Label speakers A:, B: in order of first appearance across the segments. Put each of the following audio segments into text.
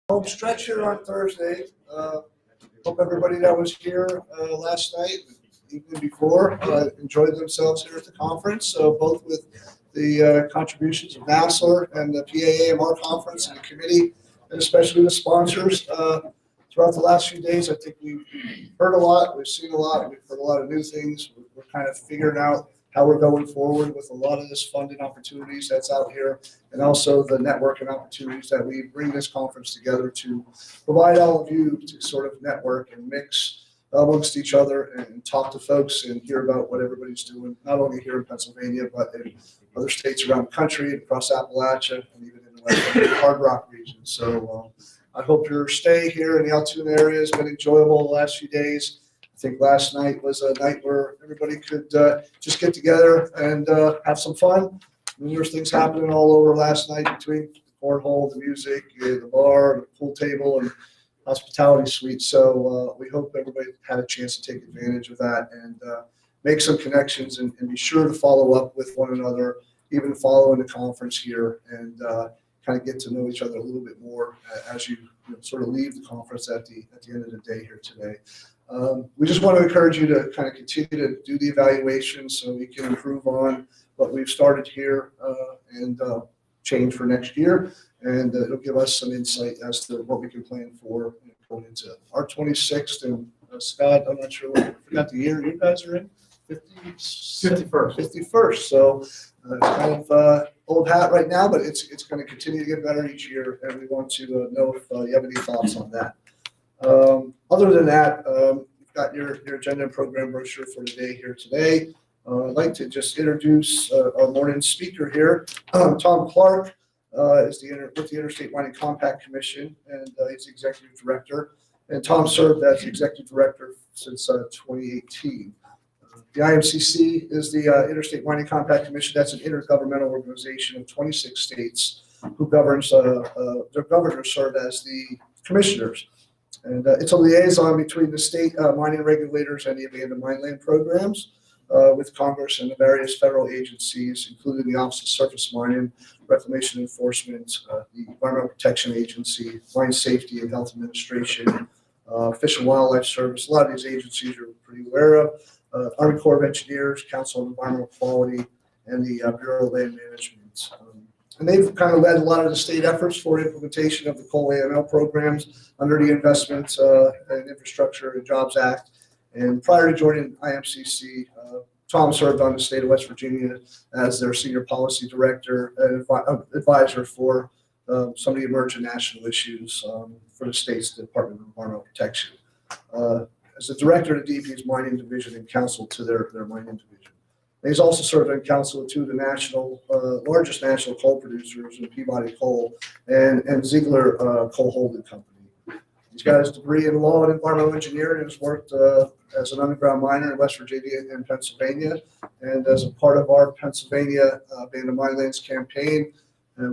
A: Home stretch here on Thursday. Hope everybody that was here last night, evening before, enjoyed themselves here at the conference. Both with the contributions of NASLR and the PAAMR conference and the committee, and especially the sponsors. Throughout the last few days, I think we've heard a lot, we've seen a lot, we've heard a lot of new things. We're kind of figuring out how we're going forward with a lot of this funding opportunities that's out here, and also the networking opportunities that we bring this conference together to provide all of you to sort of network and mix amongst each other and talk to folks and hear about what everybody's doing, not only here in Pennsylvania, but in other states around the country, across Appalachia, and even in the Western Hard Rock region. So I hope your stay here in the Altoona area has been enjoyable the last few days. I think last night was a night where everybody could just get together and have some fun. Numerous things happening all over last night between the cornhole, the music, the bar, the pool table, and hospitality suite. So we hope everybody had a chance to take advantage of that and make some connections and be sure to follow up with one another, even following the conference here, and kind of get to know each other a little bit more as you sort of leave the conference at the end of the day here today. We just want to encourage you to kind of continue to do the evaluation so we can improve on what we've started here and change for next year. And it'll give us some insight as to what we can plan for going into our 26th. And Scott, I'm not sure, I forgot the year you guys are in. 51st. So it's kind of old hat right now, but it's going to continue to get better each year. And we want to know if you have any thoughts on that. Other than that, you've got your agenda and program brochure for the day here today. I'd like to just introduce our morning speaker here. Tom Clark is with the Interstate Mining Compact Commission, and he's the executive director. And Tom served as the executive director since 2018. The IMCC is the Interstate Mining Compact Commission. That's an intergovernmental organization of 26 states who governs, their governors serve as the commissioners. And it's a liaison between the state mining regulators and the abandoned mine land programs with Congress and the various federal agencies, including the Office of Surface Mining, Reclamation Enforcement, the Environmental Protection Agency, Mine Safety and Health Administration, Fish and Wildlife Service. A lot of these agencies you're pretty aware of. Army Corps of Engineers, Council on Environmental Quality, and the Bureau of Land Management. And they've kind of led a lot of the state efforts for implementation of the coal AML programs under the Investment and Infrastructure and Jobs Act. And prior to joining IMCC, Tom served on the state of West Virginia as their senior policy director and advisor for some of the emerging national issues for the state's Department of Environmental Protection. As the director of the DEP's mining division and counsel to their mining division. And he's also served on council to the largest national coal producers in Peabody Coal and Ziegler Coal Holding Company. He's got his degree in law and environmental engineering and has worked as an underground miner in West Virginia and Pennsylvania. And as a part of our Pennsylvania Abandoned Mine Lands campaign,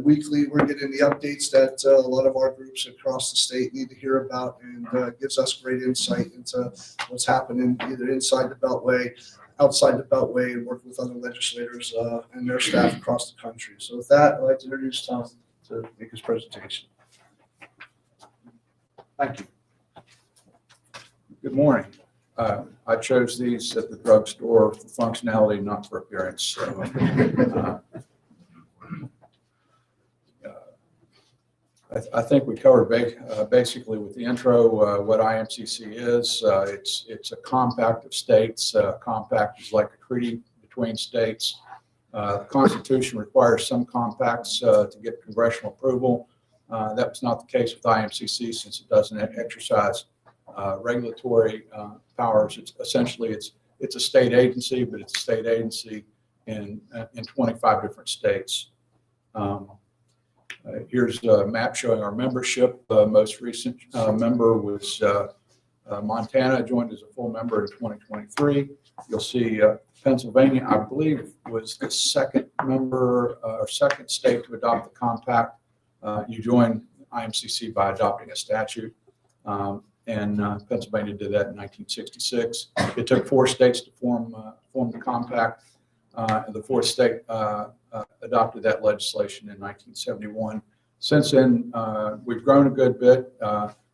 A: weekly we're getting the updates that a lot of our groups across the state need to hear about, and gives us great insight into what's happening either inside the Beltway, outside the Beltway, and working with other legislators and their staff across the country. So with that, I'd like to introduce Tom to make his presentation.
B: Thank you. Good morning. I chose these at the drugstore for functionality, not for appearance. So, I think we covered basically with the intro what IMCC is. It's a compact of states. Compact is like a treaty between states. The Constitution requires some compacts to get congressional approval. That was not the case with IMCC since it doesn't exercise regulatory powers. It's a state agency, but it's a state agency in 25 different states. Here's a map showing our membership. The most recent member was Montana, joined as a full member in 2023. You'll see Pennsylvania, I believe, was the second member or second state to adopt the compact. You join IMCC by adopting a statute, and Pennsylvania did that in 1966. It took 4 states to form the compact, and the 4th state adopted that legislation in 1971. Since then, we've grown a good bit.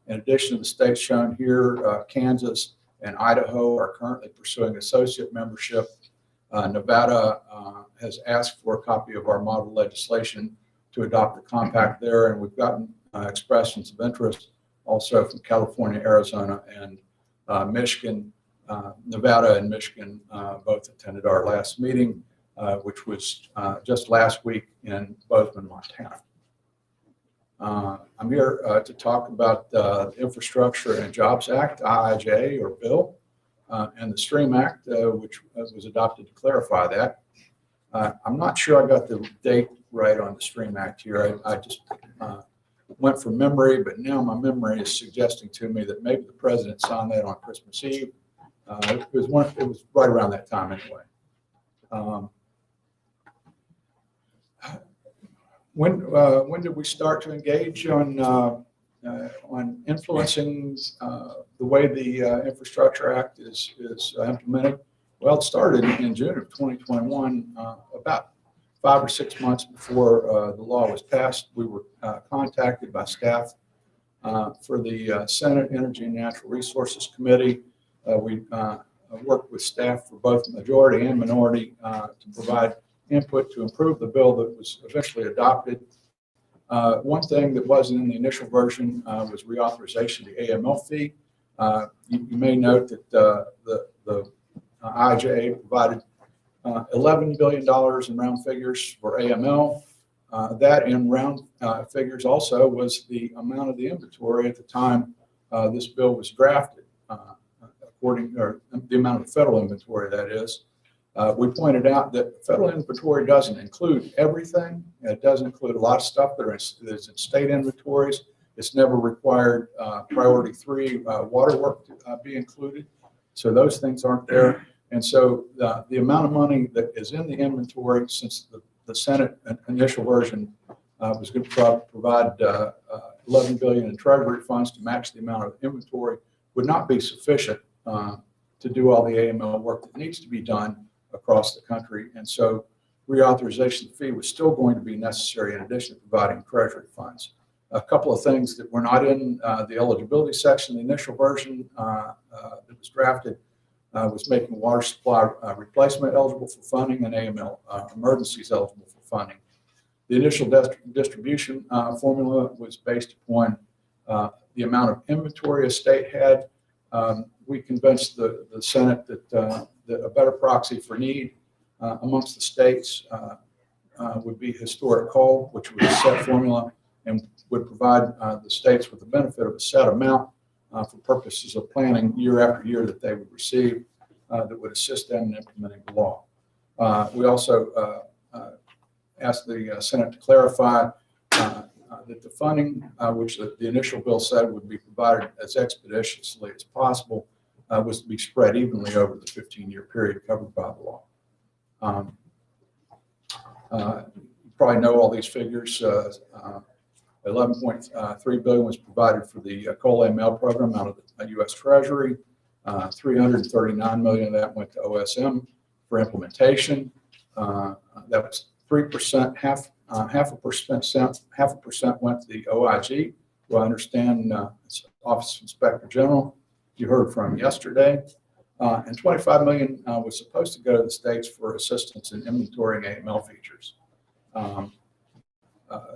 B: In addition to the states shown here, Kansas and Idaho are currently pursuing associate membership. Nevada has asked for a copy of our model legislation to adopt the compact there, and we've gotten expressions of interest also from California, Arizona, and Michigan. Nevada and Michigan both attended our last meeting, which was just last week in Bozeman, Montana. I'm here to talk about the Infrastructure and Jobs Act, IIJ, or bill, and the STREAM Act, which was adopted to clarify that. I'm not sure I got the date right on the STREAM Act here. I just went from memory, but now my memory is suggesting to me that maybe the president signed that on Christmas Eve. It was right around that time anyway. When did we start to engage on influencing the way the Infrastructure Act is implemented? Well, it started in June of 2021, about 5 or 6 months before the law was passed. We were contacted by staff for the Senate Energy and Natural Resources Committee. We worked with staff for both majority and minority to provide input to improve the bill that was eventually adopted. One thing that wasn't in the initial version was reauthorization of the AML fee. You may note that the IIJA provided $11 billion in round figures for AML. That in round figures also was the amount of the inventory at the time this bill was drafted, or the amount of federal inventory, that is. We pointed out that federal inventory doesn't include everything. It does include a lot of stuff that's in state inventories. It's never required priority 3 water work to be included. So those things aren't there. And so the amount of money that is in the inventory, since the Senate initial version was going to provide $11 billion in Treasury funds to match the amount of inventory, would not be sufficient to do all the AML work that needs to be done across the country. And so reauthorization of the fee was still going to be necessary in addition to providing Treasury funds. A couple of things that were not in the eligibility section, the initial version that was drafted was making water supply replacement eligible for funding and AML emergencies eligible for funding. The initial distribution formula was based upon the amount of inventory a state had. We convinced the Senate that a better proxy for need amongst the states would be historic coal, which was a set formula and would provide the states with the benefit of a set amount for purposes of planning year after year that they would receive that would assist them in implementing the law. We also asked the Senate to clarify that the funding, which the initial bill said would be provided as expeditiously as possible, was to be spread evenly over the 15-year period covered by the law. You probably know all these figures. $11.3 billion was provided for the coal AML program out of the U.S. Treasury. $339 million of that went to OSM for implementation. That was 3%, half a percent went to the OIG, who I understand Office of Inspector General, you heard from yesterday. And $25 million was supposed to go to the states for assistance in inventorying AML features.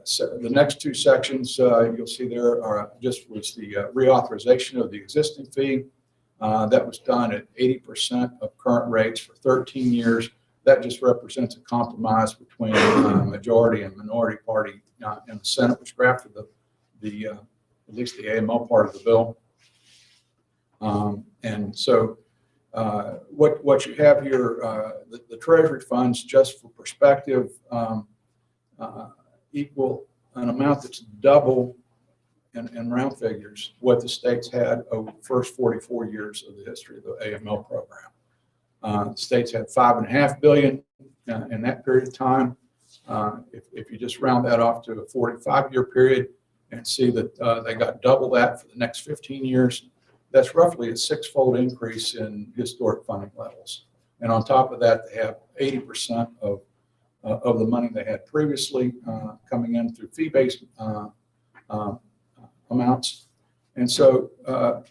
B: So the next two sections you'll see there was the reauthorization of the existing fee. That was done at 80% of current rates for 13 years. That just represents a compromise between majority and minority party in the Senate, which drafted at least the AML part of the bill. And so what you have here, the Treasury funds, just for perspective, equal an amount that's double in round figures what the states had over the first 44 years of the history of the AML program. The states had $5.5 billion in that period of time. If you just round that off to a 45-year period and see that they got double that for the next 15 years, that's roughly a 6-fold increase in historic funding levels. And on top of that, they have 80% of of the money they had previously coming in through fee-based amounts. And so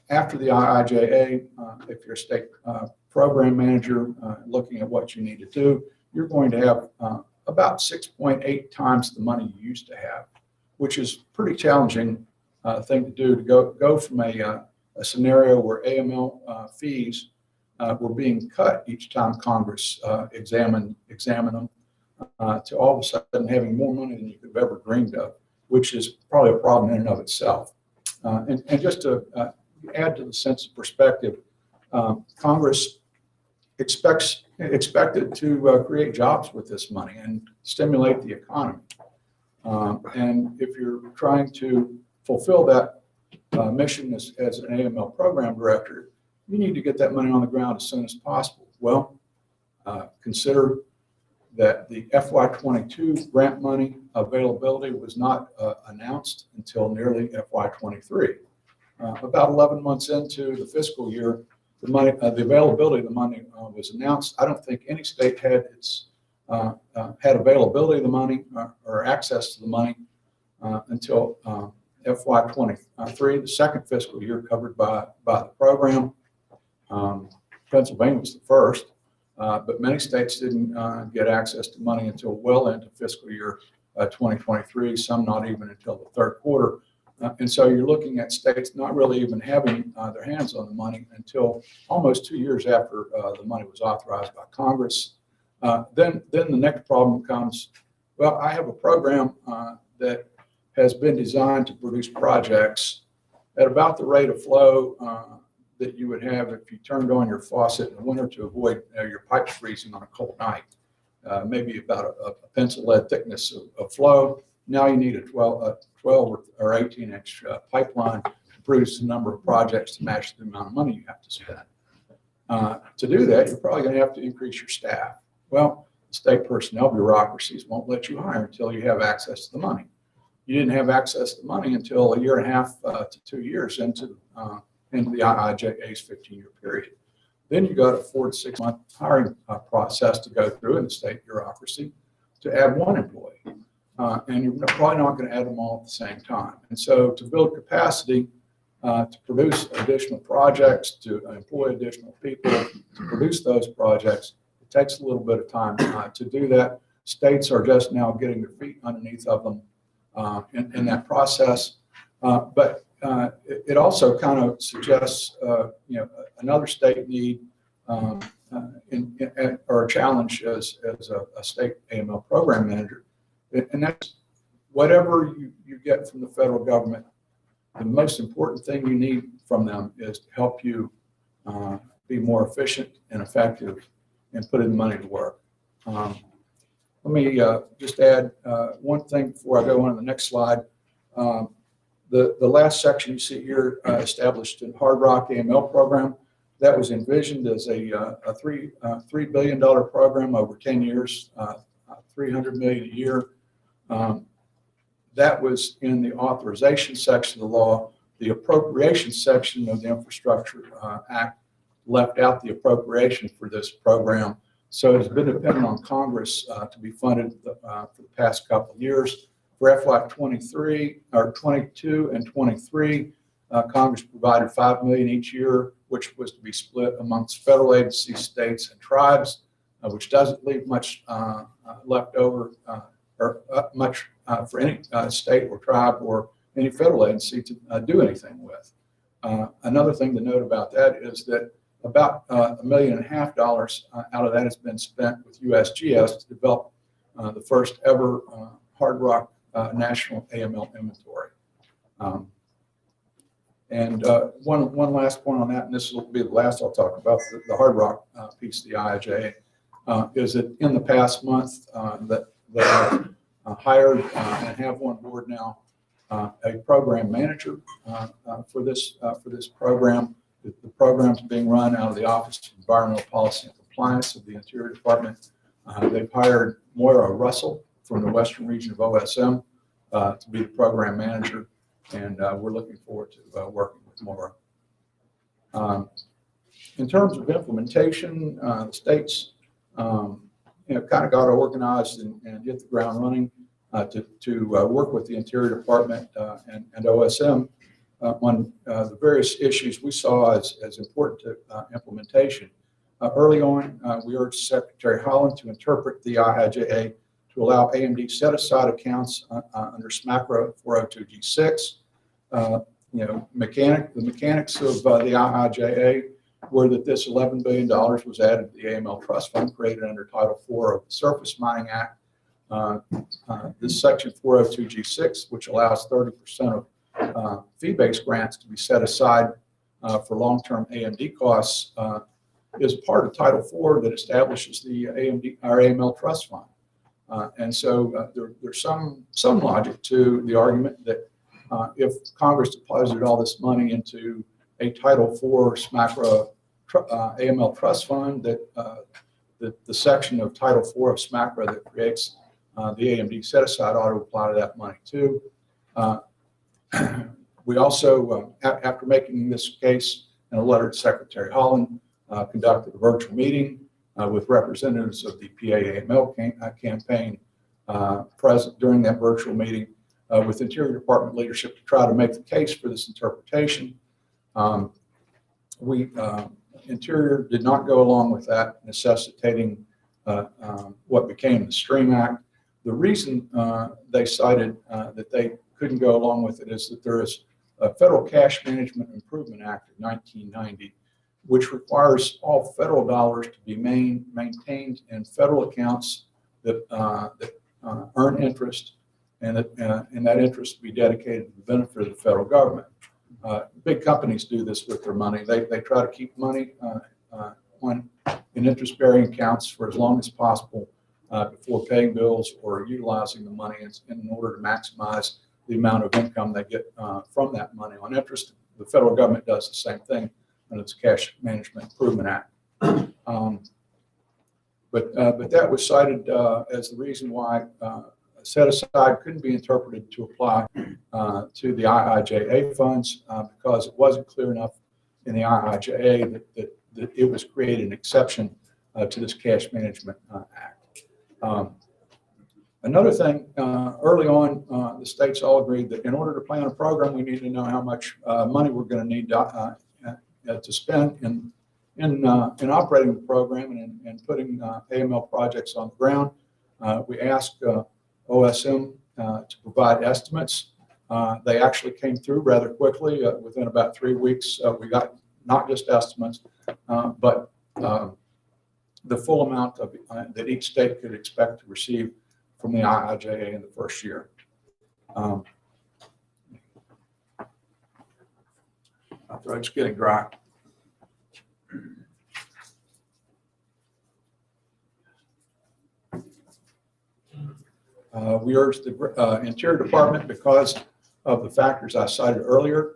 B: after the IIJA, if you're a state program manager looking at what you need to do, you're going to have about 6.8 times the money you used to have, which is pretty challenging thing to do, to go from a scenario where AML fees were being cut each time Congress examined them to all of a sudden having more money than you could have ever dreamed of, which is probably a problem in and of itself. And just to add to the sense of perspective, Congress expected to create jobs with this money and stimulate the economy. And if you're trying to fulfill that mission as an AML program director, you need to get that money on the ground as soon as possible. Well, consider that the FY22 grant money availability was not announced until nearly FY23. About 11 months into the fiscal year, the money, the availability of the money was announced. I don't think any state had had availability of the money or access to the money until FY23, the second fiscal year covered by the program. Pennsylvania was the first. But many states didn't get access to money until well into fiscal year 2023, some not even until the third quarter. And so you're looking at states not really even having their hands on the money until almost 2 years after the money was authorized by Congress. Then the next problem comes, well, I have a program that has been designed to produce projects at about the rate of flow that you would have if you turned on your faucet in the winter to avoid your pipes freezing on a cold night. Maybe about a pencil lead thickness of flow. Now you need a 12 or 18-inch pipeline to produce the number of projects to match the amount of money you have to spend. To do that, you're probably going to have to increase your staff. Well, state personnel bureaucracies won't let you hire until you have access to the money. You didn't have access to the money until a year and a half to 2 years into the IIJA's 15-year period. Then you got a 4 to 6 month hiring process to go through in the state bureaucracy to add one employee. And you're probably not going to add them all at the same time. And so to build capacity, to produce additional projects, to employ additional people, to produce those projects, it takes a little bit of time to do that. States are just now getting their feet underneath of them in that process. But it also kind of suggests, another state need or a challenge as a state AML program manager. And that's whatever you get from the federal government, the most important thing you need from them is to help you be more efficient and effective in putting the money to work. Let me just add one thing before I go on to the next slide. The last section you see here, established in Hard Rock AML program, that was envisioned as a $3 billion program over 10 years, $300 million a year. That was in the authorization section of the law. The appropriation section of the Infrastructure Act left out the appropriation for this program. So it's been dependent on Congress to be funded for the past couple of years. For FY23 or 22 and 23, Congress provided $5 million each year, which was to be split amongst federal agencies, states, and tribes, which doesn't leave much left over or much for any state or tribe or any federal agency to do anything with. Another thing to note about that is that about $1.5 million out of that has been spent with USGS to develop the first ever Hard Rock national AML inventory. And one last point on that, and this will be the last I'll talk about, the Hard Rock piece of the IIJA, is that in the past month that I hired and have on board now a program manager for this program. The program's being run out of the Office of Environmental Policy and Compliance of the Interior Department. They've hired Moira Russell from the Western region of OSM to be the program manager, and we're looking forward to working with Moira. In terms of implementation, the states kind of got organized and hit the ground running to work with the Interior Department and OSM on the various issues we saw as important to implementation. Early on, we urged Secretary Holland to interpret the IIJA to allow AMD set-aside accounts under SMACRA 402G6. The mechanics of the IIJA were that this $11 billion was added to the AML Trust Fund created under Title IV of the Surface Mining Act. This Section 402G6, which allows 30% of fee-based grants to be set aside for long-term AMD costs, is part of Title IV that establishes the AML Trust Fund. And so there's some logic to the argument that if Congress deposited all this money into a Title IV SMACRA AML Trust Fund, that the section of Title IV of SMACRA that creates the AMD set-aside ought to apply to that money too. We also, after making this case in a letter to Secretary Holland, conducted a virtual meeting with representatives of the PA-AML campaign present during that virtual meeting with Interior Department leadership to try to make the case for this interpretation. Interior did not go along with that, necessitating what became the STREAM Act. The reason they cited that they couldn't go along with it is that there is a Federal Cash Management Improvement Act of 1990, which requires all federal dollars to be maintained in federal accounts that earn interest, and that interest to be dedicated to the benefit of the federal government. Big companies do this with their money. They try to keep money in interest-bearing accounts for as long as possible before paying bills or utilizing the money in order to maximize the amount of income they get from that money on interest. The federal government does the same thing under its Cash Management Improvement Act. But that was cited as the reason why set aside couldn't be interpreted to apply to the IIJA funds because it wasn't clear enough in the IIJA that it was creating an exception to this Cash Management Act. Another thing, early on, the states all agreed that in order to plan a program, we need to know how much money we're going to need to spend in operating the program and putting AML projects on the ground. We asked OSM to provide estimates. They actually came through rather quickly. Within about 3 weeks, we got not just estimates, but the full amount that each state could expect to receive from the IIJA in the first year. My throat's getting dry. We urge the Interior Department, because of the factors I cited earlier,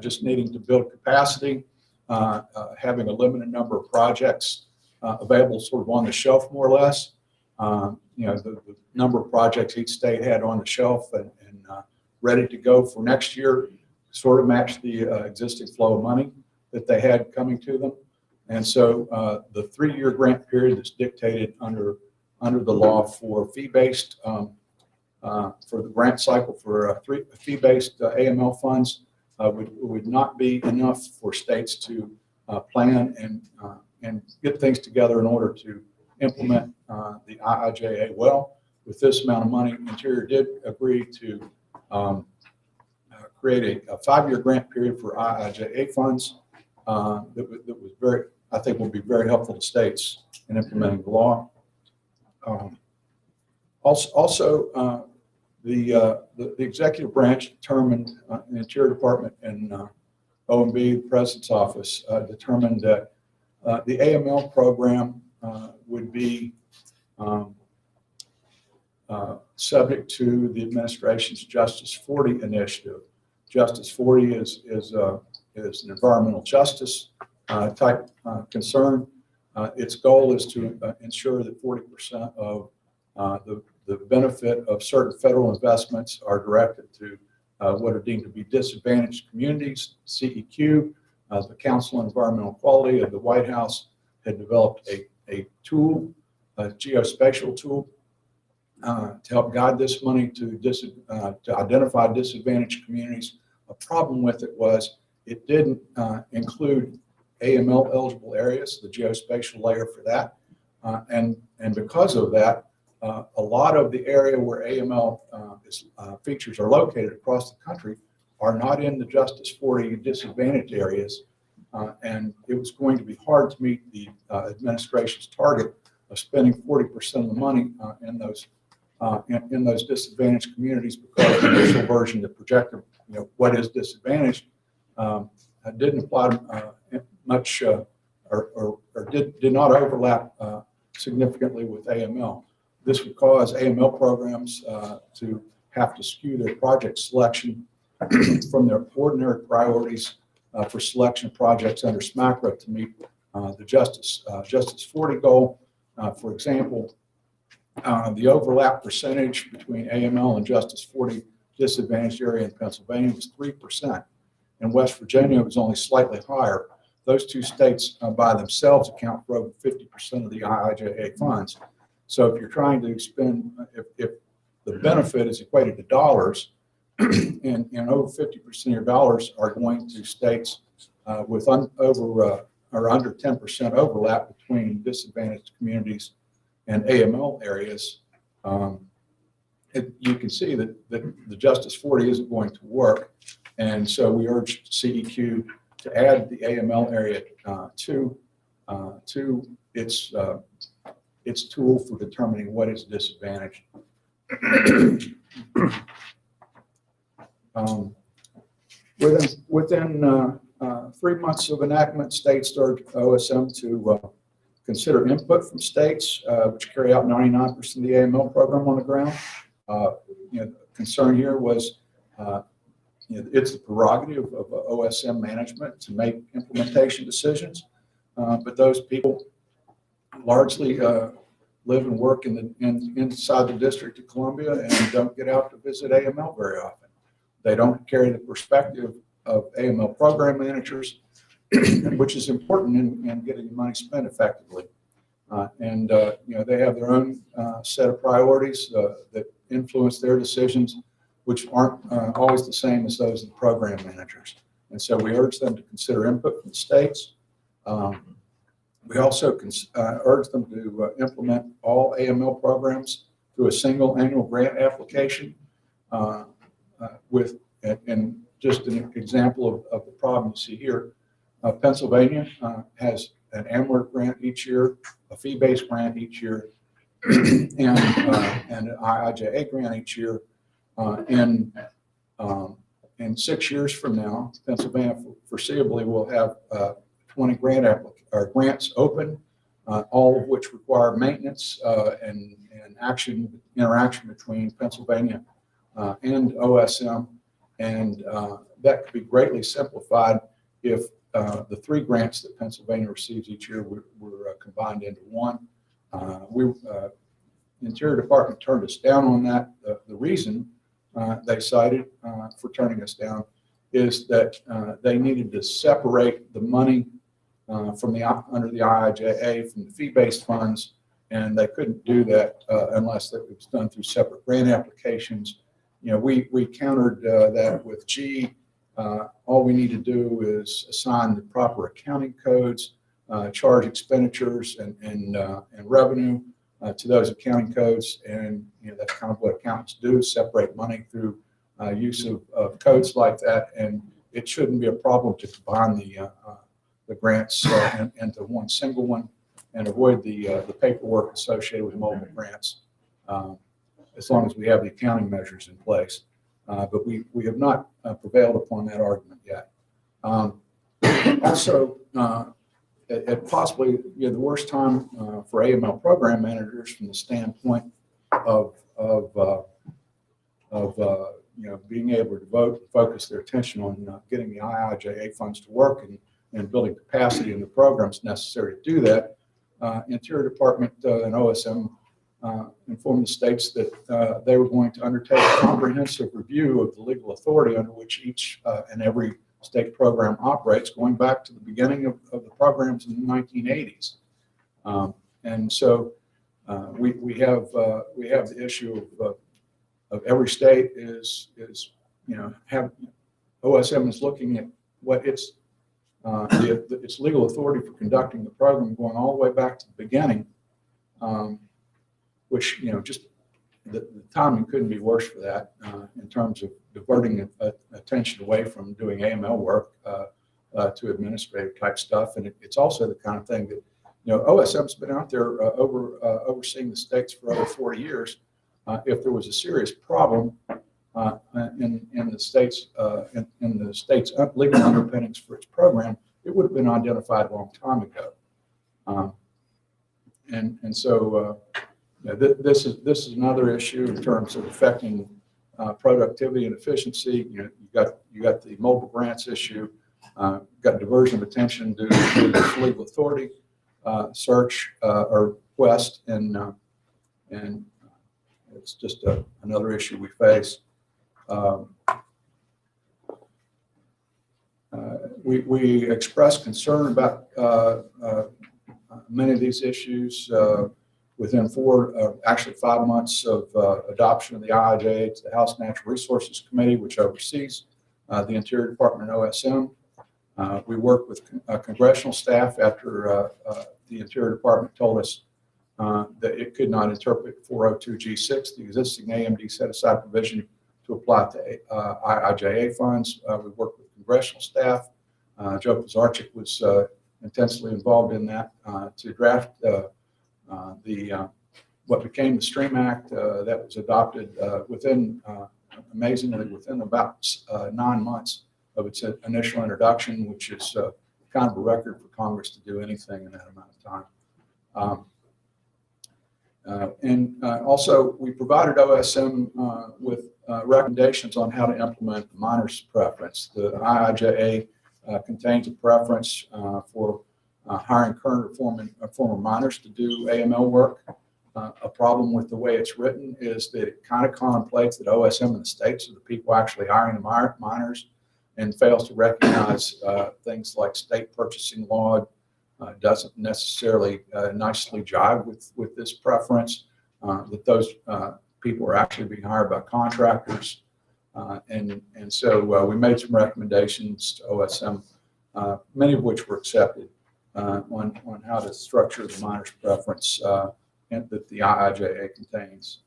B: just needing to build capacity, having a limited number of projects available sort of on the shelf more or less. The number of projects each state had on the shelf and ready to go for next year sort of matched the existing flow of money that they had coming to them. And so the 3-year grant period that's dictated under the law for fee-based, for the grant cycle for fee-based AML funds would not be enough for states to plan and get things together in order to implement the IIJA well. With this amount of money, Interior did agree to create a 5-year grant period for IIJA funds that was very, I think, will be very helpful to states in implementing the law. Also, the executive branch determined, the Interior Department and OMB, the President's Office, determined that the AML program would be subject to the administration's Justice 40 initiative. Justice 40 is an environmental justice type concern. Its goal is to ensure that 40% of the benefit of certain federal investments are directed to what are deemed to be disadvantaged communities. CEQ, the Council on Environmental Quality of the White House, had developed a tool geospatial tool to help guide this money to identify disadvantaged communities. A problem with it was it didn't include AML eligible areas, the geospatial layer for that. And because of that, a lot of the area where AML features are located across the country are not in the Justice 40 disadvantaged areas. And it was going to be hard to meet the administration's target of spending 40% of the money in those disadvantaged communities, because the initial version that projected what is disadvantaged didn't apply much or did not overlap significantly with AML. This would cause AML programs to have to skew their project selection from their ordinary priorities for selection projects under SMACRA to meet the Justice 40 goal. For example, the overlap percentage between AML and Justice 40 disadvantaged area in Pennsylvania was 3%. In West Virginia, it was only slightly higher. Those two states by themselves account for over 50% of the IIJA funds. So if you're trying to spend, if the benefit is equated to dollars, and over 50% of your dollars are going to states with over 10% overlap between disadvantaged communities and AML areas, you can see that the Justice 40 isn't going to work. And so we urged CEQ to add the AML area to its tool for determining what is disadvantaged. Within 3 months of enactment, states urged OSM to consider input from states, which carry out 99% of the AML program on the ground. The concern here was it's the prerogative of OSM management to make implementation decisions, but those people largely live and work inside the District of Columbia and don't get out to visit AML very often. They don't carry the perspective of AML program managers, which is important in getting money spent effectively. They have their own set of priorities that influence their decisions, which aren't always the same as those of the program managers. And so we urge them to consider input from the states. We also urge them to implement all AML programs through a single annual grant application and just an example of the problem you see here. Pennsylvania has an AMWER grant each year, a fee-based grant each year, and an IIJA grant each year. In 6 years from now, Pennsylvania foreseeably will have 20 grants open, all of which require maintenance and interaction between Pennsylvania and OSM. And that could be greatly simplified if the 3 grants that Pennsylvania receives each year were combined into one. The Interior Department turned us down on that. The reason they cited for turning us down is that they needed to separate the money from under the IIJA from the fee-based funds, and they couldn't do that unless it was done through separate grant applications. We countered that with all we need to do is assign the proper accounting codes, charge expenditures and revenue to those accounting codes, and that's kind of what accountants do: separate money through use of codes like that. And it shouldn't be a problem to combine the grants into one single one and avoid the paperwork associated with multiple grants, as long as we have the accounting measures in place. But we have not prevailed upon that argument yet. Also, at possibly the worst time for AML program managers from the standpoint of being able to focus their attention on getting the IIJA funds to work and building capacity in the programs necessary to do that. Interior Department and OSM informed the states that they were going to undertake a comprehensive review of the legal authority under which each and every state program operates, going back to the beginning of the programs in the 1980s. And so We have the issue of every state is have OSM is looking at what its its legal authority for conducting the program going all the way back to the beginning, which just the timing couldn't be worse for that in terms of diverting attention away from doing AML work to administrative type stuff. And it's also the kind of thing that OSM's been out there overseeing the states for over 40 years. If there was a serious problem in the states legal underpinnings for its program, it would have been identified a long time ago. So this is another issue in terms of affecting productivity and efficiency. You got the mobile grants issue, got diversion of attention due to this legal authority search or request, and it's just another issue we face. We expressed concern about many of these issues within actually 5 months of adoption of the IIJA to the House Natural Resources Committee, which oversees the Interior Department and OSM. We worked with congressional staff after the Interior Department told us that it could not interpret 402G6, the existing AMD set-aside provision, to apply to IIJA funds. We worked with congressional staff. Joe Pizarchik was intensely involved in that to draft what became the STREAM Act that was adopted amazingly within about 9 months of its initial introduction, which is kind of a record for Congress to do anything in that amount of time. Also, we provided OSM with recommendations on how to implement the minor's preference. The IIJA contains a preference for hiring current or former minors to do AML work. A problem with the way it's written is that it kind of contemplates that OSM and the states are the people actually hiring the minors, and fails to recognize things like state purchasing law doesn't necessarily nicely jive with this preference, that those people are actually being hired by contractors. So we made some recommendations to OSM, many of which were accepted, on how to structure the minor's preference that the IIJA contains.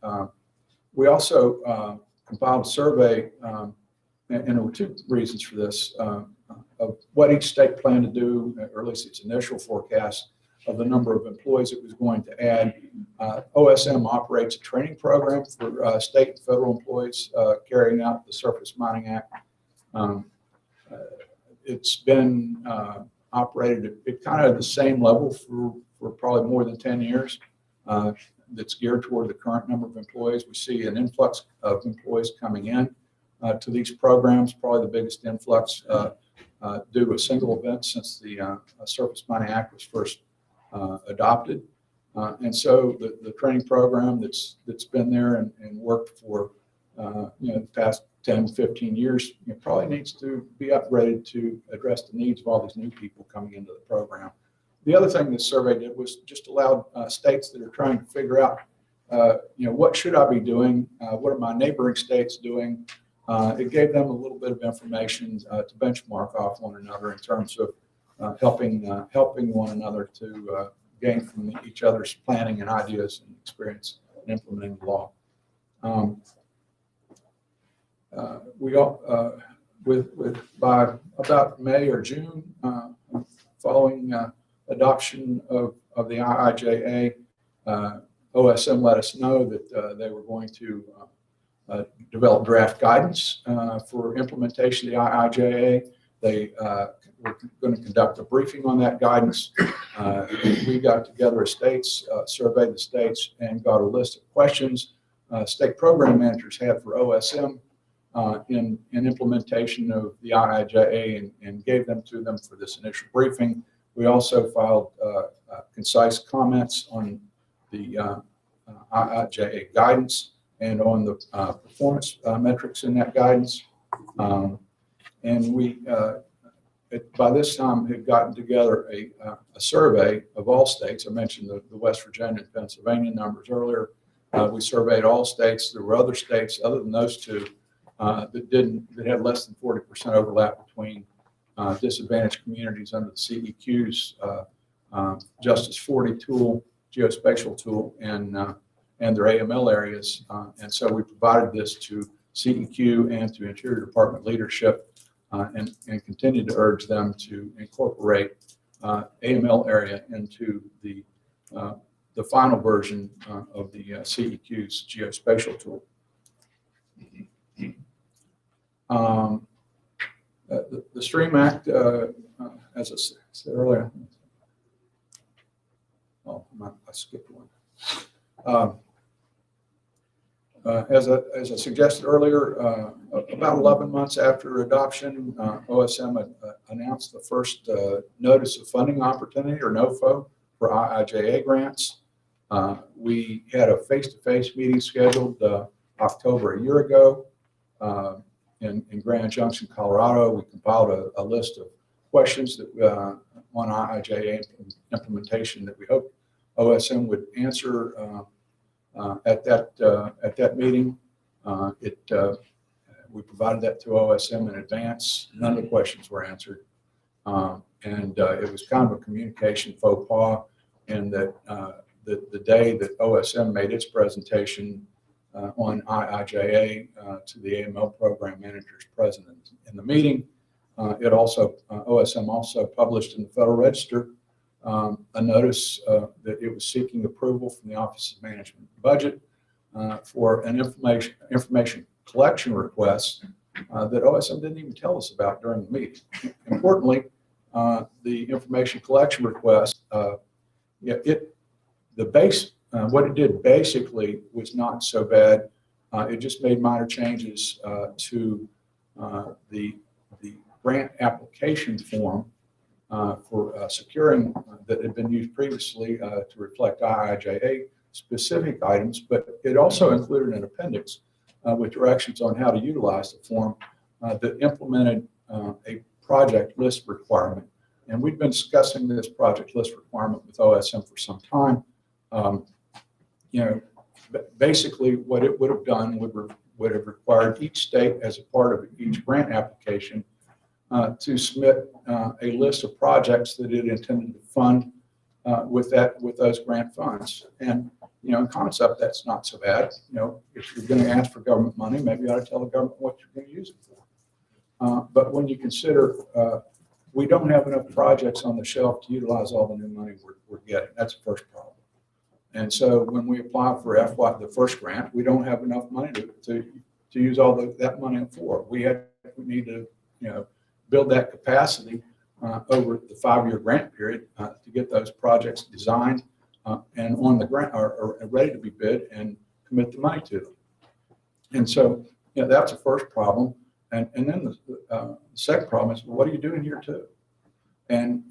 B: We also compiled a survey, and there were 2 reasons for this, of what each state planned to do, or at least its initial forecast of the number of employees it was going to add. OSM operates a training program for state and federal employees carrying out the Surface Mining Act. It's been operated at kind of the same level for probably more than 10 years. That's geared toward the current number of employees. We see an influx of employees coming in to these programs, probably the biggest influx due to a single event since the Surface Mining Act was first adopted. And so the training program that's been there and worked for the past 10, 15 years, probably needs to be upgraded to address the needs of all these new people coming into the program. The other thing this survey did was just allowed states that are trying to figure out, what should I be doing? What are my neighboring states doing? It gave them a little bit of information to benchmark off one another in terms of helping one another to gain from each other's planning and ideas and experience in implementing the law. We all, by about May or June, following adoption of the IIJA, OSM let us know that they were going to develop draft guidance for implementation of the IIJA. They were going to conduct a briefing on that guidance. We got together as states, surveyed the states, and got a list of questions state program managers had for OSM in implementation of the IIJA, and gave them to them for this initial briefing. We also filed concise comments on the IIJA guidance and on the performance metrics in that guidance. And we by this time had gotten together a survey of all states. I mentioned the West Virginia and Pennsylvania numbers earlier. We surveyed all states. There were other states other than those two that had less than 40% overlap between disadvantaged communities under the CEQ's Justice 40 tool, geospatial tool, and their AML areas. And so we provided this to CEQ and to Interior Department leadership and continue to urge them to incorporate AML area into the final version of the CEQ's geospatial tool. The STREAM Act, as I said earlier, I skipped one. As I suggested earlier, about 11 months after adoption, OSM announced the first notice of funding opportunity, or NOFO, for IIJA grants. We had a face-to-face meeting scheduled October a year ago in Grand Junction, Colorado. We compiled a list of questions that on IIJA implementation that we hope OSM would answer at that meeting. We provided that to OSM in advance. None of the questions were answered, and it was kind of a communication faux pas. And that the day that OSM made its presentation on IIJA to the AML program managers present in the meeting, OSM also published in the Federal Register a notice that it was seeking approval from the Office of Management and Budget for an information collection request that OSM didn't even tell us about during the meeting. Importantly, the information collection request, what it did basically was not so bad. It just made minor changes to the grant application form for securing that had been used previously to reflect IIJA specific items, but it also included an appendix with directions on how to utilize the form that implemented a project list requirement. And we've been discussing this project list requirement with OSM for some time. Basically what it would have done would have required each state as a part of each grant application to submit a list of projects that it intended to fund with those grant funds. And in concept, that's not so bad. If you're going to ask for government money, maybe you ought to tell the government what you're going to use it for. But when you consider we don't have enough projects on the shelf to utilize all the new money we're getting, that's the first problem. And so when we apply for the first grant, we don't have enough money to use all that money for. We need to build that capacity over the 5-year grant period to get those projects designed and on the grant or ready to be bid and commit the money to them. And so that's the first problem. And then the second problem is, well, what are you doing here too? And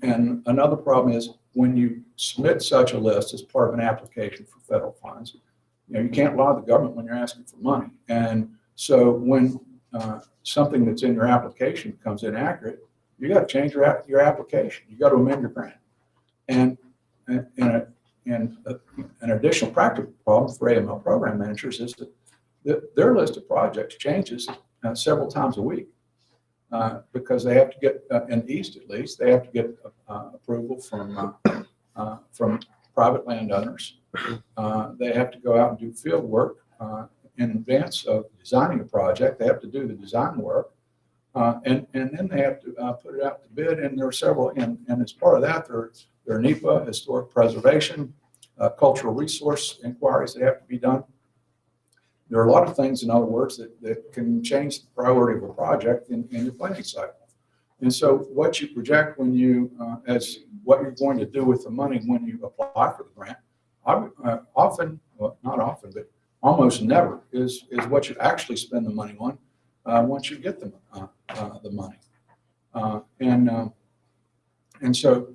B: another problem is when you submit such a list as part of an application for federal funds, you can't lie to the government when you're asking for money. And so when something that's in your application becomes inaccurate, you got to change your application. You got to amend your grant. And an additional practical problem for AML program managers is that their list of projects changes several times a week because they have to get, in the East at least, they have to get approval from private landowners. They have to go out and do field work in advance of designing a project. They have to do the design work. And then they have to put it out to bid, and there are several, and as part of that, there are NEPA, historic preservation, cultural resource inquiries that have to be done. There are a lot of things, in other words, that can change the priority of a project in your planning cycle. And so what you project when you, as what you're going to do with the money when you apply for the grant, often, well, not often, but almost never is what you actually spend the money on once you get the money. And so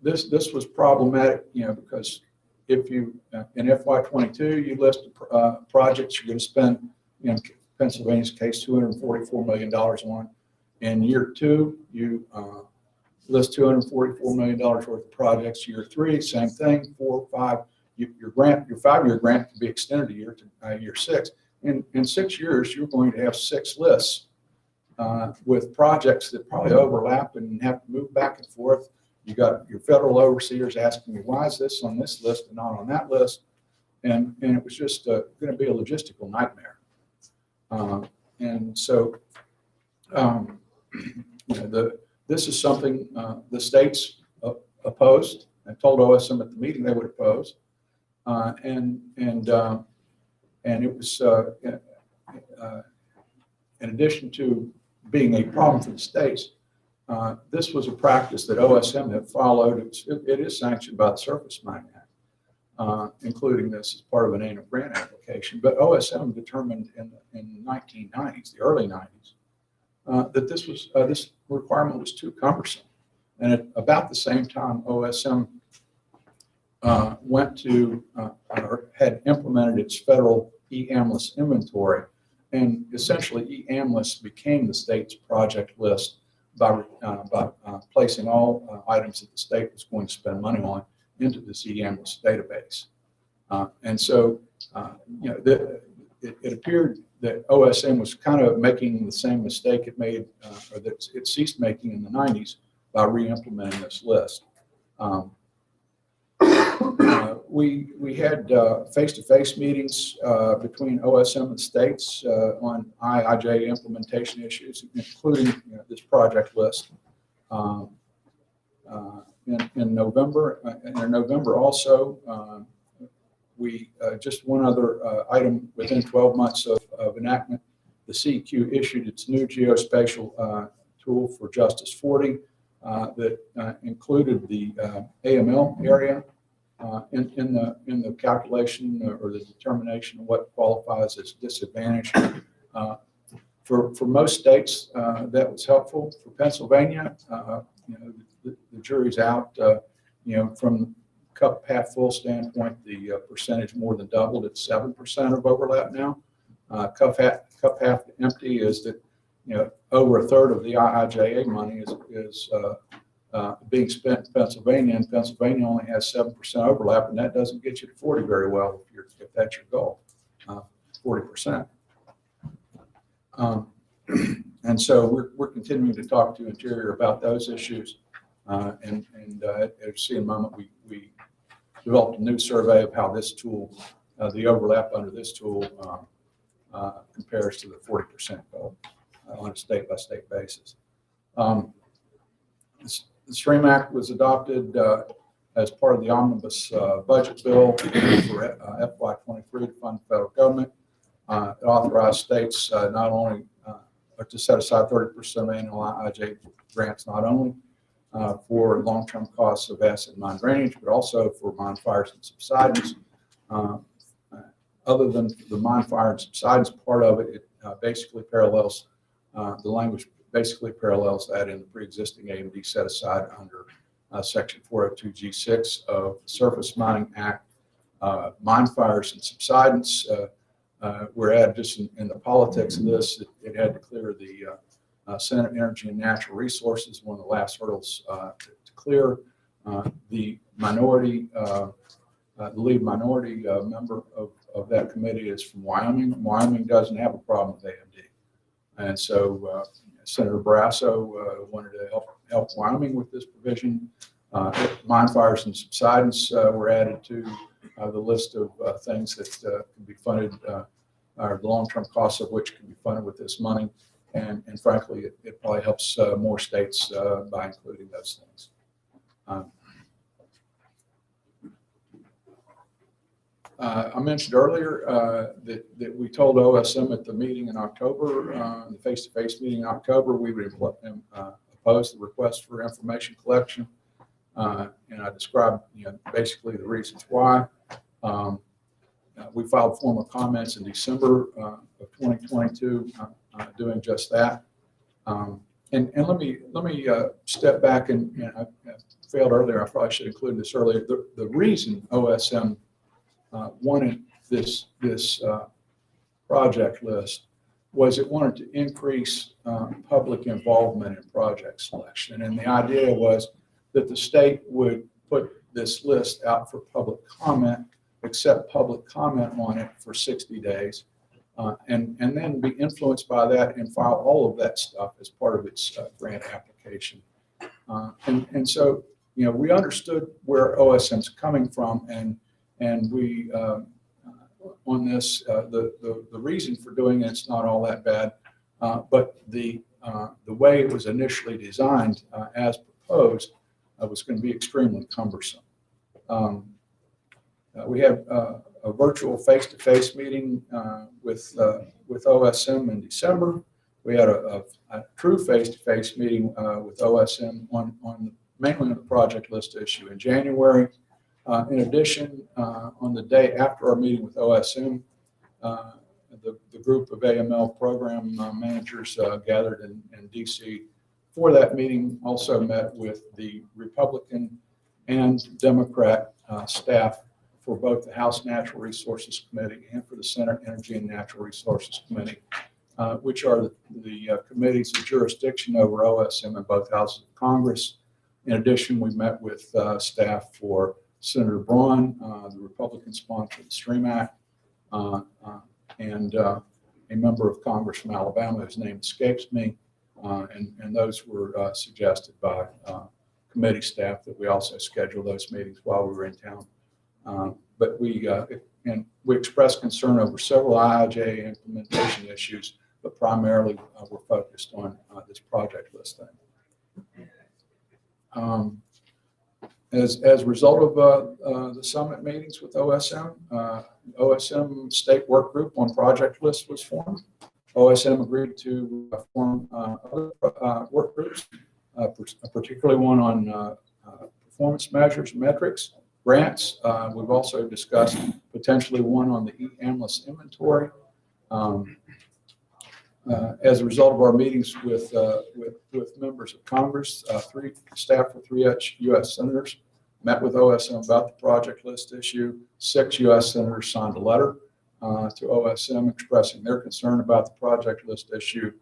B: this was problematic, because if you in FY22 you list projects you're going to spend, in Pennsylvania's case, $244 million on, In year 2, you list $244 million worth of projects. Year 3, same thing. 4, 5. Your 5-year grant can be extended to year 6. In 6 years, you're going to have 6 lists with projects that probably overlap and have to move back and forth. You got your federal overseers asking you, why is this on this list and not on that list? And it was just going to be a logistical nightmare. And so, this is something the states opposed and told OSM at the meeting they would oppose. And it was, in addition to being a problem for the states, this was a practice that OSM had followed. It is sanctioned by the Surface Mining Act, including this as part of an annual grant application. But OSM determined in the 1990s, the early 90s, that this requirement was too cumbersome. And at about the same time, OSM went to or had implemented its federal e-AMLS inventory, and essentially e-AMLS became the state's project list by placing all items that the state was going to spend money on into this e-AMLS database. And so, it appeared that OSM was kind of making the same mistake it made, or that it ceased making in the 90s by re-implementing this list. We had face-to-face meetings between OSM and states on IIJ implementation issues, including this project list. In November, in November also, we just one other item within 12 months of enactment, the CEQ issued its new geospatial tool for Justice 40 that included the AML area in the calculation or the determination of what qualifies as disadvantage. For most states, that was helpful. For Pennsylvania, the jury's out. From cup half full standpoint, the percentage more than doubled. It's 7% of overlap now. Cup half empty is that over a third of the IIJA money is being spent in Pennsylvania, and Pennsylvania only has 7% overlap, and that doesn't get you to 40 very well if that's your goal, 40%. And so we're continuing to talk to Interior about those issues, and as you see in a moment, we developed a new survey of how this tool, the overlap under this tool, compares to the 40% goal on a state-by-state basis. The STREAM Act was adopted as part of the omnibus budget bill for FY23 to fund the federal government. It authorized states not only to set aside 30% of annual IIJ grants, not only for long-term costs of acid mine drainage, but also for mine fires and subsidence. Other than the mine fire and subsidence part of it, it basically parallels the language. Basically parallels that in the pre-existing AMD set aside under Section 402G6 of the Surface Mining Act. Mine fires and subsidence were added just in the politics of this. It had to clear the Senate Energy and Natural Resources, one of the last hurdles to clear. The minority, the lead minority member of that committee is from Wyoming. Wyoming doesn't have a problem with AMD. And so Senator Barrasso wanted to help Wyoming with this provision. Mine fires and subsidence were added to the list of things that can be funded, or the long-term costs of which can be funded with this money. And frankly, it probably helps more states by including those things. I mentioned earlier that we told OSM at the meeting in October, the face-to-face meeting in October, we would oppose the request for information collection. And I described basically the reasons why. We filed formal comments in December of 2022 doing just that. And let me step back and I failed earlier. I probably should include this earlier. The reason OSM wanted this project list was it wanted to increase public involvement in project selection. And the idea was that the state would put this list out for public comment, accept public comment on it for 60 days, and then be influenced by that and file all of that stuff as part of its grant application. And so, you know, we understood where OSM's coming from, and we, on this, the reason for doing it's not all that bad, but the way it was initially designed as proposed was going to be extremely cumbersome. We had a virtual face-to-face meeting with OSM in December. We had a true face-to-face meeting with OSM on mainly on the project list issue in January. In addition, on the day after our meeting with OSM, the group of AML program managers gathered in DC for that meeting, also met with the Republican and Democrat staff for both the House Natural Resources Committee and for the Senate Energy and Natural Resources Committee, which are the committees of jurisdiction over OSM in both houses of Congress. In addition, we met with staff for Senator Braun, the Republican sponsor of the STREAM Act, and a member of Congress from Alabama whose name escapes me. And those were suggested by committee staff that we also schedule those meetings while we were in town. But we expressed concern over several IIJA implementation issues, but primarily we're focused on this project list thing. As a result of the summit meetings with OSM, OSM State Work Group on Project List was formed. OSM agreed to form other work groups, particularly one on performance measures, metrics, grants. We've also discussed potentially one on the e-amless inventory. As a result of our meetings with members of Congress, staff for 3 U.S. senators met with OSM about the project list issue. 6 U.S. senators signed a letter to OSM expressing their concern about the project list issue.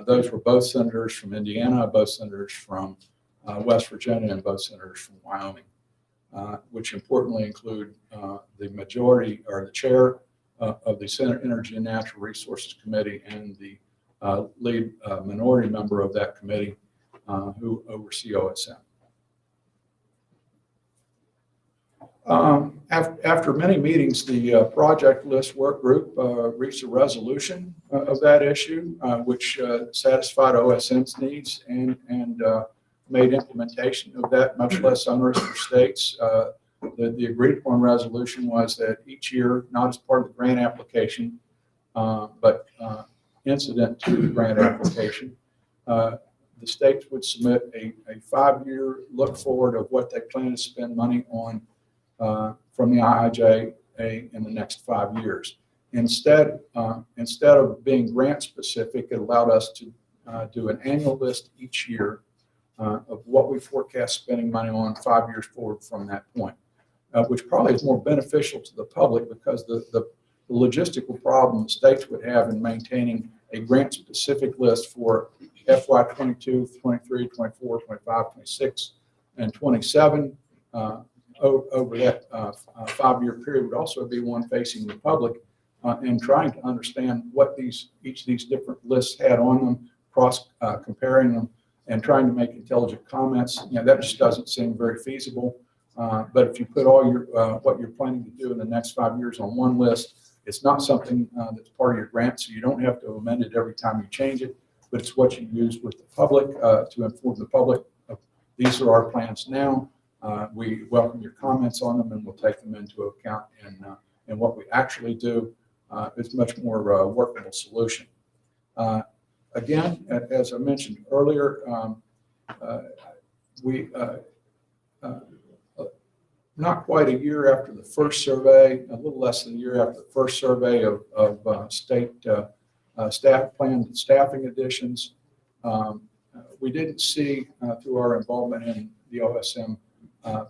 B: Those were both senators from Indiana, both senators from West Virginia, and both senators from Wyoming, which importantly include the majority or the chair of the Senate Energy and Natural Resources Committee and the lead minority member of that committee who oversee OSM. After many meetings, the project list work group reached a resolution of that issue, which satisfied OSM's needs and made implementation of that much less onerous for states. The agreed upon resolution was that each year, not as part of the grant application, but incident to the grant application, the states would submit a 5-year look forward of what they plan to spend money on from the IIJA in the next 5 years. Instead of being grant specific, it allowed us to do an annual list each year of what we forecast spending money on 5 years forward from that point, which probably is more beneficial to the public because the logistical problem the states would have in maintaining a grant specific list for FY 22, 23, 24, 25, 26, and 27 over that 5-year period would also be one facing the public and trying to understand what each of these different lists had on them, comparing them, and trying to make intelligent comments. You know, that just doesn't seem very feasible. But if you put all your what you're planning to do in the next 5 years on one list, it's not something that's part of your grant, so you don't have to amend it every time you change it, but it's what you use with the public to inform the public of these are our plans now. We welcome your comments on them, and we'll take them into account in what we actually do. It's much more workable solution. Again, as I mentioned earlier, we not quite a year after the first survey, a little less than a year after the first survey of state planned staffing additions, we didn't see through our involvement in the OSM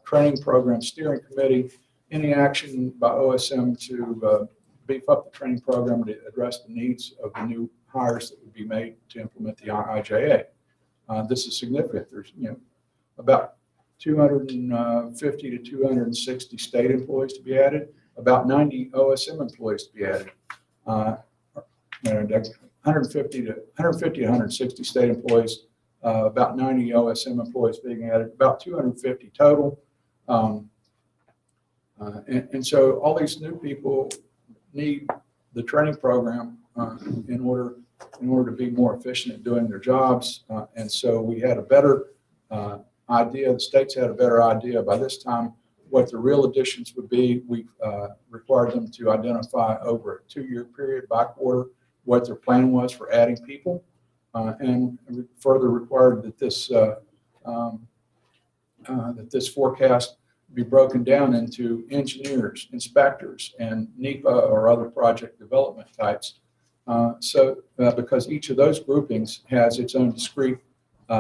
B: training program steering committee any action by OSM to beef up the training program to address the needs of the new hires that would be made to implement the IIJA. This is significant. There's about 250 to 260 state employees to be added, about 90 OSM employees to be added. 150 to 160 state employees, about 90 OSM employees being added, about 250 total. And so all these new people need the training program in order to be more efficient at doing their jobs. And so we had a better idea, the states had a better idea by this time what the real additions would be. We required them to identify over a 2-year period by quarter what their plan was for adding people, and further required that this forecast be broken down into engineers, inspectors, and NEPA or other project development types. Because each of those groupings has its own discrete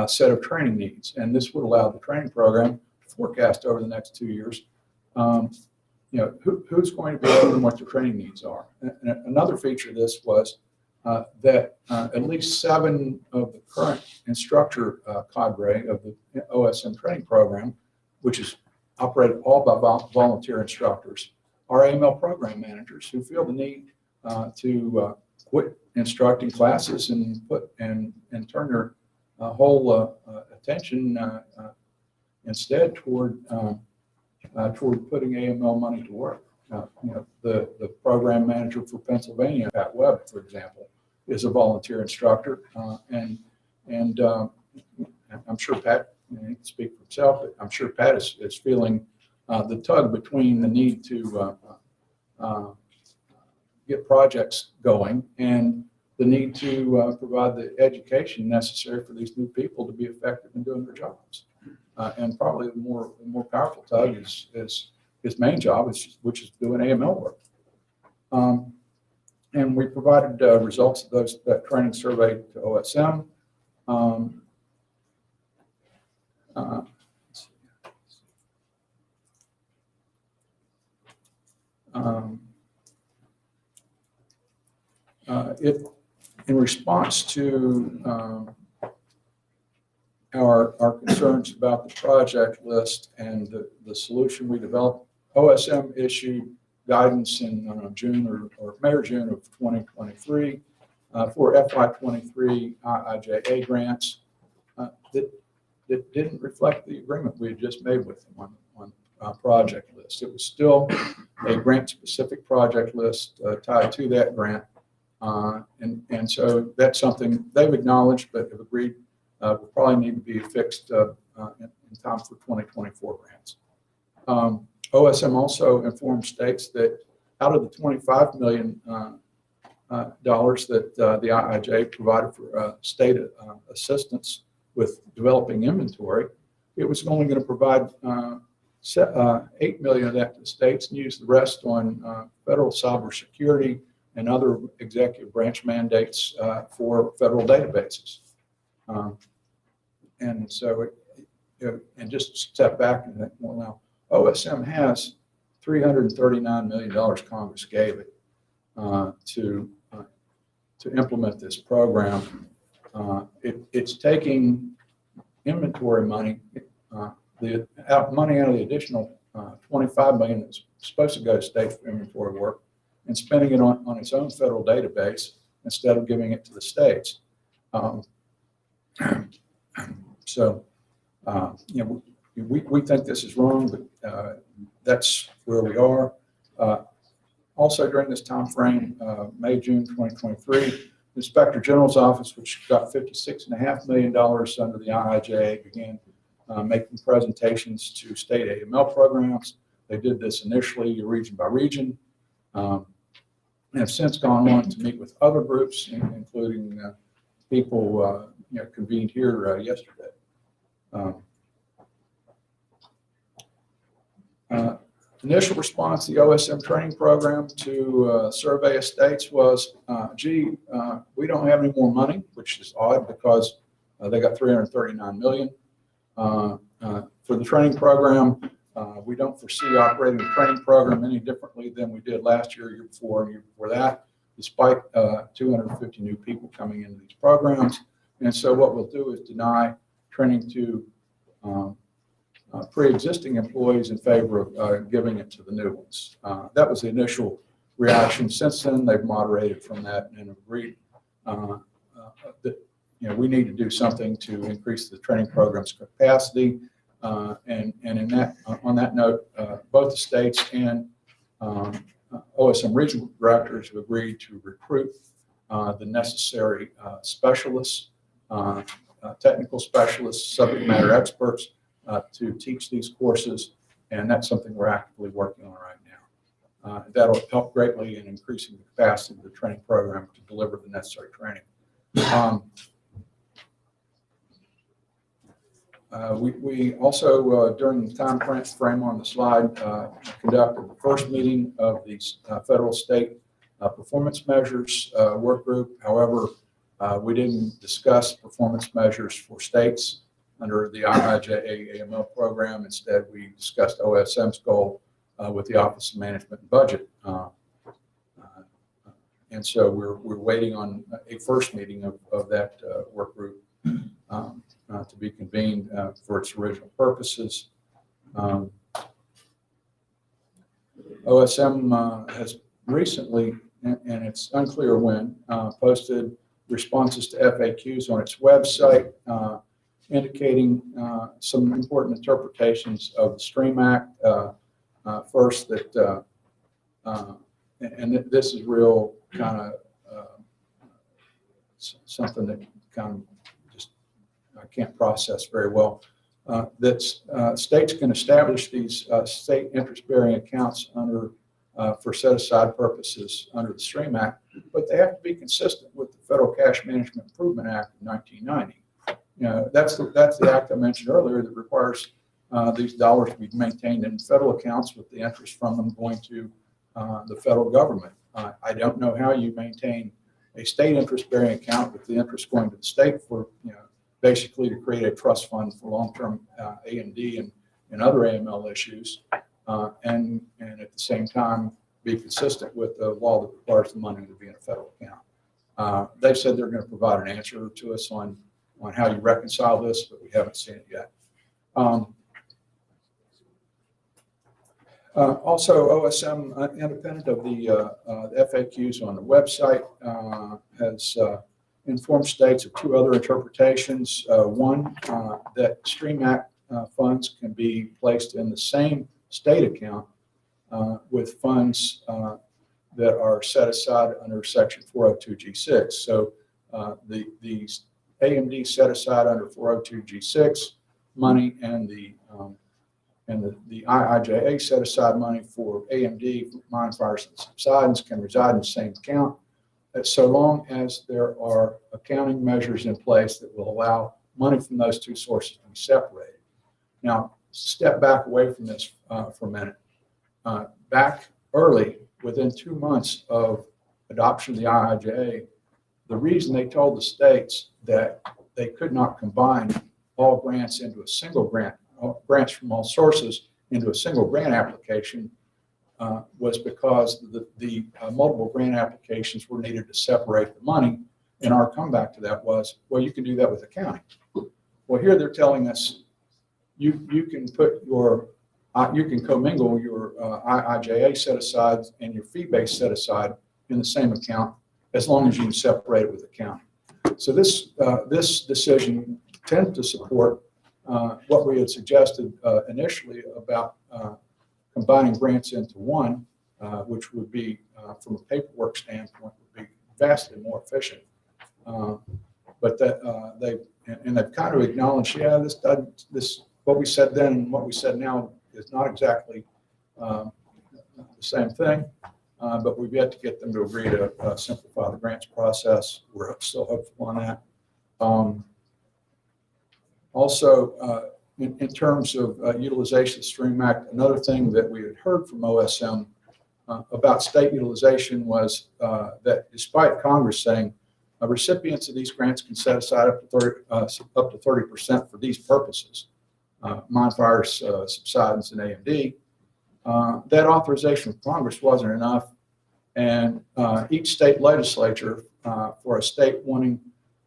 B: set of training needs, and this would allow the training program to forecast over the next 2 years, who's going to be able and what their training needs are. And another feature of this was that at least 7 of the current instructor cadre of the OSM training program, which is operated all by volunteer instructors, are AML program managers who feel the need to quit instructing classes and turn their whole attention instead toward putting AML money to work. The program manager for Pennsylvania, Pat Webb, for example, is a volunteer instructor, and I'm sure Pat, he can speak for himself, but I'm sure Pat is feeling the tug between the need to get projects going and the need to provide the education necessary for these new people to be effective in doing their jobs. And probably the more powerful tug is his main job, which is doing AML work. And we provided results of that training survey to OSM. In response to our concerns about the project list and the solution we developed, OSM issued guidance in June or May or June of 2023 for FY23 IIJA grants that didn't reflect the agreement we had just made with them on project list. It was still a grant-specific project list tied to that grant. And so that's something they've acknowledged, but have agreed will probably need to be fixed in time for 2024 grants. OSM also informed states that out of the $25 million dollars that the IIJ provided for state assistance with developing inventory, it was only going to provide $8 million of that to the states and use the rest on federal cybersecurity and other executive branch mandates for federal databases. And so, and just step back and think, well, now OSM has $339 million Congress gave it to implement this program. It's taking inventory money, the money out of the additional $25 million that's supposed to go to states for inventory work, and spending it on its own federal database instead of giving it to the states. We think this is wrong, but that's where we are. Also, during this time frame, May, June 2023, the Inspector General's Office, which got $56.5 million under the IIJA, began making presentations to state AML programs. They did this initially region by region, and have since gone on to meet with other groups, including people convened here yesterday. Initial response to the OSM training program to survey of states was, we don't have any more money, which is odd because they got $339 million for the training program. We don't foresee operating the training program any differently than we did last year, year before, and year before that, despite 250 new people coming into these programs. And so what we'll do is deny training to pre-existing employees in favor of giving it to the new ones. That was the initial reaction. Since then, they've moderated from that and agreed that we need to do something to increase the training program's capacity. And in that, on that note, both the states and OSM regional directors have agreed to recruit the necessary specialists, technical specialists, subject matter experts to teach these courses, and that's something we're actively working on right now. That'll help greatly in increasing the capacity of the training program to deliver the necessary training. We also, during the time frame on the slide, conducted the first meeting of the federal state performance measures work group. However, we didn't discuss performance measures for states under the IIJA AML program. Instead, we discussed OSM's goal with the Office of Management and Budget. And so we're waiting on a first meeting of that work group to be convened for its original purposes. OSM has recently, and it's unclear when, posted responses to FAQs on its website, indicating some important interpretations of the STREAM Act. First, that, and this is real kind of something that kind of just I can't process very well. That states can establish these state interest-bearing accounts under for set-aside purposes under the STREAM Act, but they have to be consistent with the Federal Cash Management Improvement Act of 1990. That's the act I mentioned earlier that requires these dollars to be maintained in federal accounts with the interest from them going to the federal government. I don't know how you maintain a state interest-bearing account with the interest going to the state for, basically to create a trust fund for long-term A&D and other AML issues, and at the same time be consistent with the law that requires the money to be in a federal account. They've said they're going to provide an answer to us on how you reconcile this, but we haven't seen it yet. Also, OSM, independent of the FAQs on the website, has informed states of two other interpretations. One, that STREAM Act funds can be placed in the same state account with funds that are set aside under Section 402G6. So the AMD set aside under 402G6 money and the IIJA set aside money for AMD, mine fires and subsidence, can reside in the same account, so long as there are accounting measures in place that will allow money from those two sources to be separated. Now, step back away from this for a minute. Back early, within 2 months of adoption of the IIJA, the reason they told the states that they could not combine all grants into a single grant, grants from all sources into a single grant application, was because the multiple grant applications were needed to separate the money. And our comeback to that was, well, you can do that with accounting. Well, here they're telling us you can put your you can commingle your IIJA set aside and your fee-based set aside in the same account as long as you can separate it with accounting. So this decision tends to support what we had suggested initially about combining grants into one, which would be, from a paperwork standpoint, would be vastly more efficient. But that they've kind of acknowledged, yeah, this what we said then and what we said now is not exactly the same thing. But we've yet to get them to agree to simplify the grants process. We're still hopeful on that. Also, in terms of utilization of the STREAM Act, another thing that we had heard from OSM about state utilization was that despite Congress saying recipients of these grants can set aside up to 30% for these purposes, mine fires, subsidence, and AMD. That authorization from Congress wasn't enough, and each state legislature for a state wanting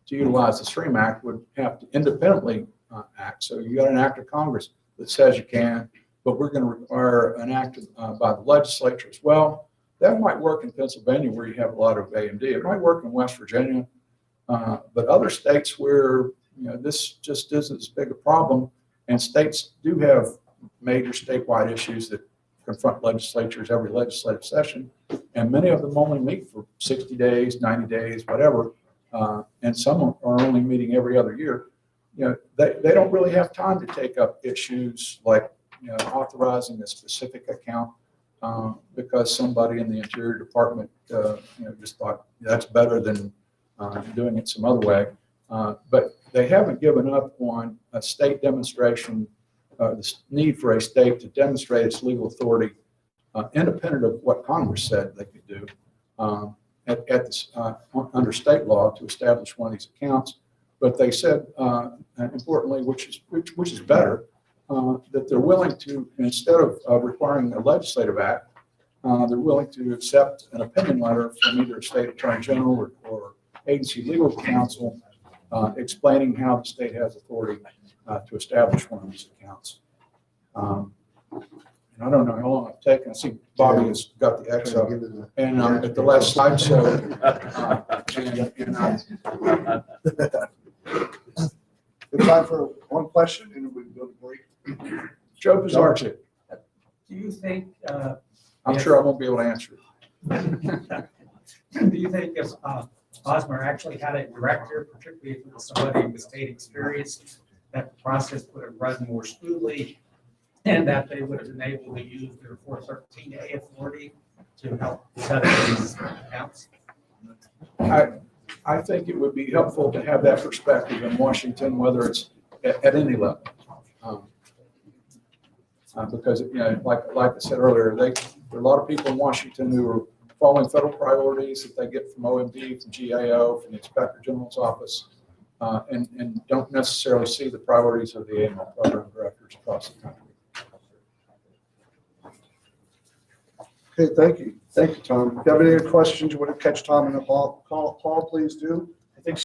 B: to utilize the STREAM Act would have to independently act. So you got an act of Congress that says you can, but we're going to require an act by the legislature as well. That might work in Pennsylvania where you have a lot of AMD. It might work in West Virginia, but other states where this just isn't as big a problem, and states do have major statewide issues that confront legislatures every legislative session, and many of them only meet for 60 days, 90 days, whatever, and some are only meeting every other year. They don't really have time to take up issues like authorizing a specific account because somebody in the Interior Department just thought that's better than doing it some other way. But they haven't given up on a state demonstration, the need for a state to demonstrate its legal authority independent of what Congress said they could do under state law to establish one of these accounts. But they said, importantly, which is better, that they're willing to, instead of requiring a legislative act, they're willing to accept an opinion letter from either a state attorney general or agency legal counsel explaining how the state has authority to establish one of these accounts. And I don't know how long it's taken. I see Bobby has got the X up, and at the last slide show,
A: It's time for one question, and we can go to break.
B: Joe Pizarczyk.
C: Do you think,
B: I'm sure I won't be able to answer it.
C: do you think if Osmer actually had a director, particularly if it was somebody with state experience, that the process would have run more smoothly and that they would have been able to use their 413A authority to help set up these accounts?
B: I think it would be helpful to have that perspective in Washington, whether it's at any level. Because, like I said earlier, there are a lot of people in Washington who are following federal priorities that they get from OMB, from GAO, from the Inspector General's office, and don't necessarily see the priorities of the AML program directors across the country.
A: Okay, thank you. Thank you, Tom. If you have any other questions, you want to catch Tom in the hall, please do.